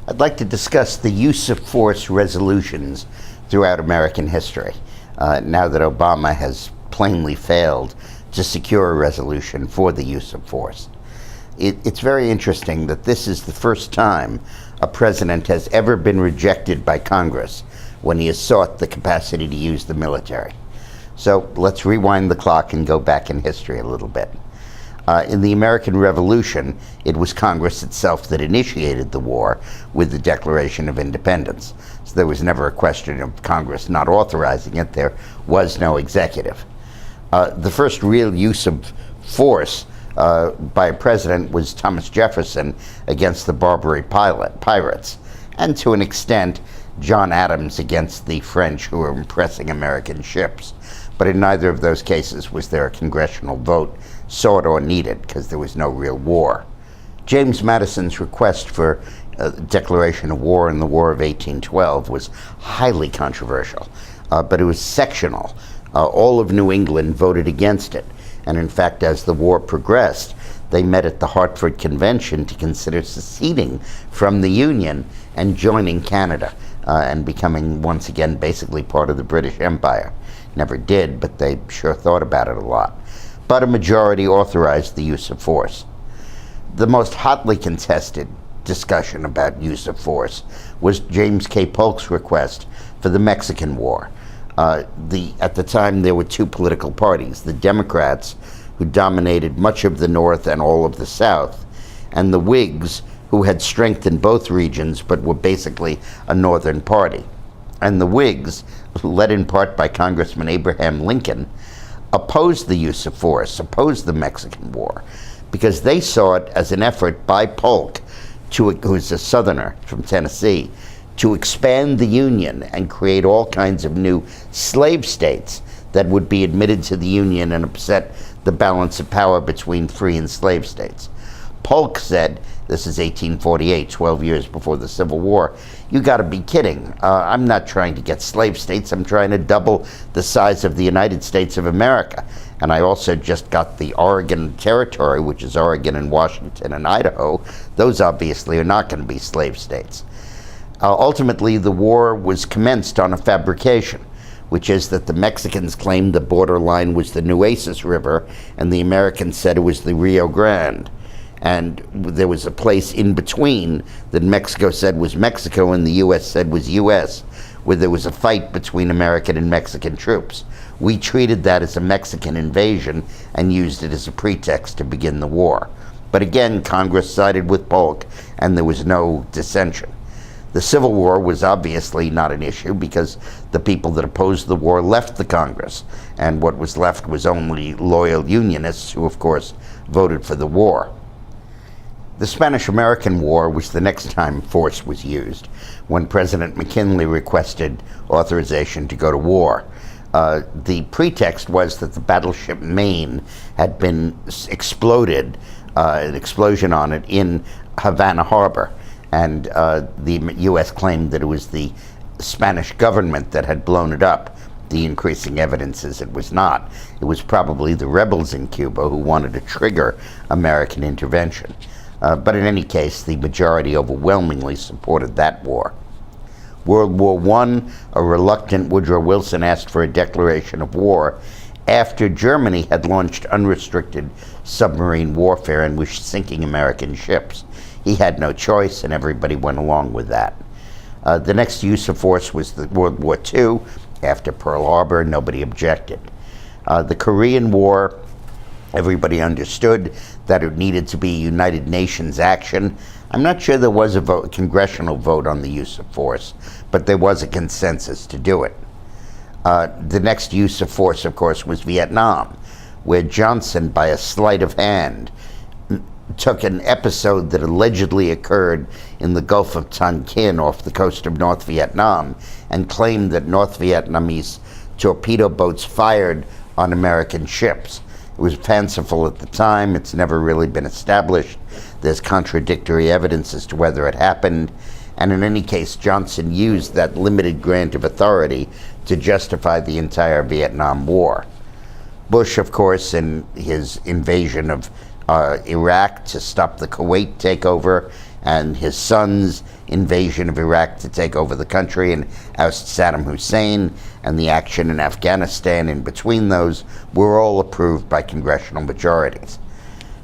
I'd like to discuss the use of force resolutions throughout American history, now that Obama has plainly failed to secure a resolution for the use of force. It's very interesting that this is the first time a president has ever been rejected by Congress when he has sought the capacity to use the military. So let's rewind the clock and go back in history a little bit. In the American Revolution, it was Congress itself that initiated the war with the Declaration of Independence. So there was never a question of Congress not authorizing it. There was no executive. The first real use of force by a president was Thomas Jefferson against the Barbary pirates, and to an extent, John Adams against the French who were impressing American ships. But in neither of those cases was there a congressional vote sought or needed, because there was no real war. James Madison's request for a declaration of war in the War of 1812 was highly controversial, but it was sectional. All of New England voted against it, and in fact, as the war progressed, they met at the Hartford Convention to consider seceding from the Union and joining Canada, and becoming once again basically part of the British Empire. Never did, but they sure thought about it a lot. But a majority authorized the use of force. The most hotly contested discussion about use of force was James K. Polk's request for the Mexican War. At the time, there were two political parties, the Democrats, who dominated much of the North and all of the South, and the Whigs, who had strength in both regions but were basically a Northern party. And the Whigs, led in part by Congressman Abraham Lincoln, opposed the use of force, opposed the Mexican War, because they saw it as an effort by Polk, who's a Southerner from Tennessee, to expand the Union and create all kinds of new slave states that would be admitted to the Union and upset the balance of power between free and slave states. Polk said, this is 1848, 12 years before the Civil War, you gotta be kidding. I'm not trying to get slave states, I'm trying to double the size of the United States of America. And I also just got the Oregon Territory, which is Oregon and Washington and Idaho. Those obviously are not gonna be slave states. Ultimately, the war was commenced on a fabrication, which is that the Mexicans claimed the borderline was the Nueces River, and the Americans said it was the Rio Grande. And there was a place in between that Mexico said was Mexico and the U.S. said was U.S., where there was a fight between American and Mexican troops. We treated that as a Mexican invasion and used it as a pretext to begin the war. But again, Congress sided with Polk, and there was no dissension. The Civil War was obviously not an issue because the people that opposed the war left the Congress, and what was left was only loyal Unionists who, of course, voted for the war. The Spanish-American War was the next time force was used, when President McKinley requested authorization to go to war. The pretext was that the battleship Maine had been exploded, an explosion on it in Havana Harbor, and the U.S. claimed that it was the Spanish government that had blown it up. The increasing evidence is it was not. It was probably the rebels in Cuba who wanted to trigger American intervention. But in any case, the majority overwhelmingly supported that war. World War I, a reluctant Woodrow Wilson asked for a declaration of war after Germany had launched unrestricted submarine warfare and was sinking American ships. He had no choice, and everybody went along with that. The next use of force was the World War II. After Pearl Harbor, nobody objected. The Korean War, everybody understood that it needed to be United Nations action. I'm not sure there was a congressional vote on the use of force, but there was a consensus to do it. The next use of force, of course, was Vietnam, where Johnson, by a sleight of hand, took an episode that allegedly occurred in the Gulf of Tonkin off the coast of North Vietnam and claimed that North Vietnamese torpedo boats fired on American ships. It was fanciful at the time. It's never really been established. There's contradictory evidence as to whether it happened. And in any case, Johnson used that limited grant of authority to justify the entire Vietnam War. Bush, of course, in his invasion of Iraq to stop the Kuwait takeover and his son's invasion of Iraq to take over the country and oust Saddam Hussein, and the action in Afghanistan in between those, were all approved by congressional majorities.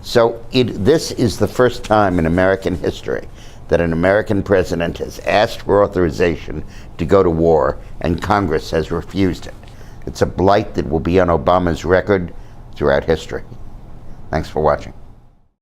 So this is the first time in American history that an American president has asked for authorization to go to war, and Congress has refused it. It's a blight that will be on Obama's record throughout history. Thanks for watching.